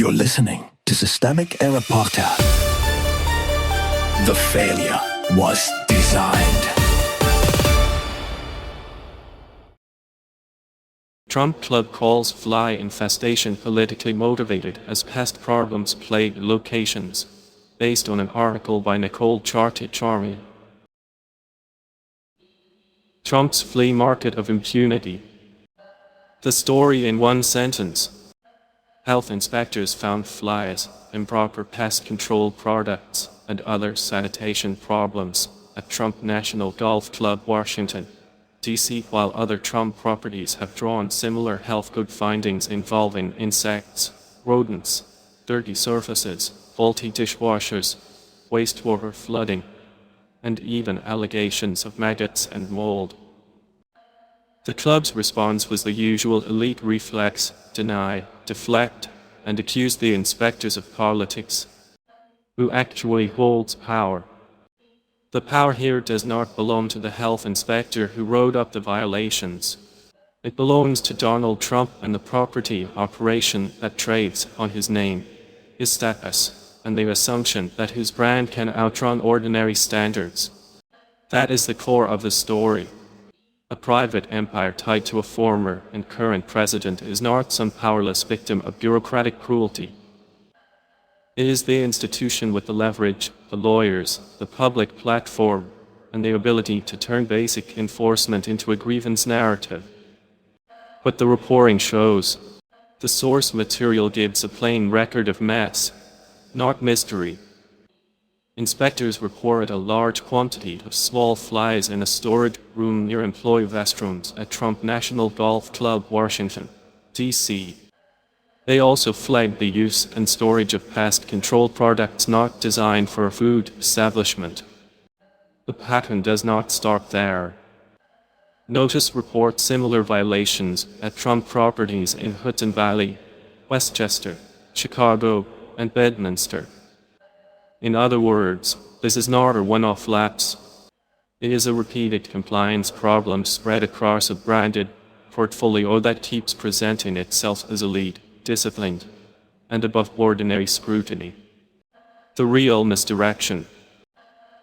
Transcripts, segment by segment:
You're listening to Systemic Error Podcast. The failure was designed. Trump Club calls fly infestation politically motivated as pest problems plague locations, based on an article by Nicole Charty. Trump's flea market of impunity. The story in one sentence. Health inspectors found flies, improper pest control products, and other sanitation problems at Trump National Golf Club, Washington, D.C., while other Trump properties have drawn similar health good findings involving insects, rodents, dirty surfaces, faulty dishwashers, wastewater flooding, and even allegations of maggots and mold. The club's response was the usual elite reflex: deny, deflect, and accuse the inspectors of politics. Who actually holds power? The power here does not belong to the health inspector who wrote up the violations. It belongs to Donald Trump and the property operation that trades on his name, his status, and the assumption that his brand can outrun ordinary standards. That is the core of the story. A private empire tied to a former and current president is not some powerless victim of bureaucratic cruelty. It is the institution with the leverage, the lawyers, the public platform, and the ability to turn basic enforcement into a grievance narrative. But the reporting shows. The source material gives a plain record of mess, not mystery. Inspectors reported a large quantity of small flies in a storage room near employee restrooms at Trump National Golf Club, Washington, D.C. They also flagged the use and storage of pest control products not designed for a food establishment. The pattern does not stop there. Notice reports similar violations at Trump properties in Hudson Valley, Westchester, Chicago, and Bedminster. In other words, this is not a one-off lapse. It is a repeated compliance problem spread across a branded portfolio that keeps presenting itself as elite, disciplined, and above ordinary scrutiny. The real misdirection.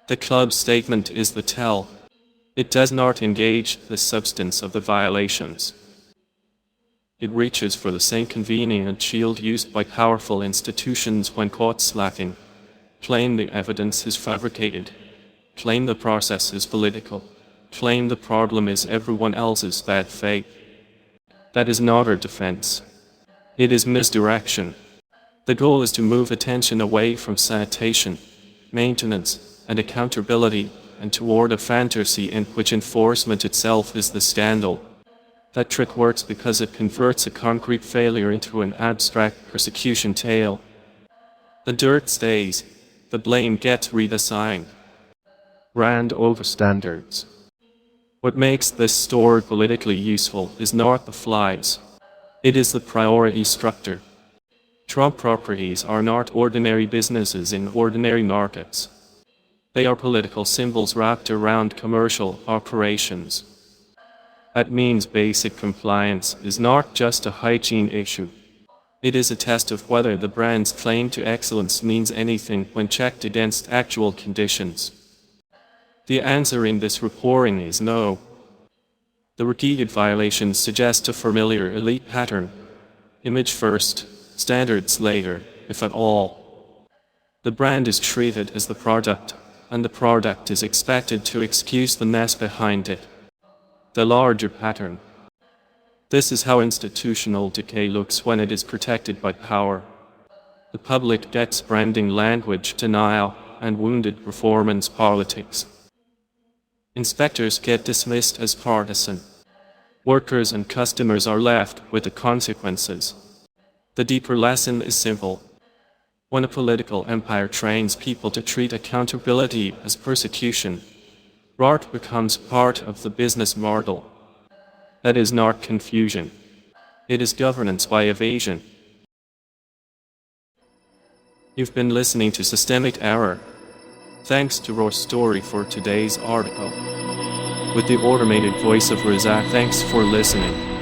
The club's statement is the tell. It does not engage the substance of the violations. It reaches for the same convenient shield used by powerful institutions when caught slacking. Claim the evidence is fabricated. Claim the process is political. Claim the problem is everyone else's bad faith. That is not our defense. It is misdirection. The goal is to move attention away from sanitation, maintenance, and accountability, and toward a fantasy in which enforcement itself is the scandal. That trick works because it converts a concrete failure into an abstract persecution tale. The dirt stays. The blame gets reassigned. Brand over standards. What makes this story politically useful is not the flies. It is the priority structure. Trump properties are not ordinary businesses in ordinary markets. They are political symbols wrapped around commercial operations. That means basic compliance is not just a hygiene issue. It is a test of whether the brand's claim to excellence means anything when checked against actual conditions. The answer in this reporting is no. The repeated violations suggest a familiar elite pattern. Image first, standards later, if at all. The brand is treated as the product, and the product is expected to excuse the mess behind it. The larger pattern. This is how institutional decay looks when it is protected by power. The public gets branding language, denial, and wounded performance politics. Inspectors get dismissed as partisan. Workers and customers are left with the consequences. The deeper lesson is simple. When a political empire trains people to treat accountability as persecution, rot becomes part of the business model. That is not confusion. It is governance by evasion. You've been listening to Systemic Error. Thanks to Raw Story for today's article. With the automated voice of Razak, thanks for listening.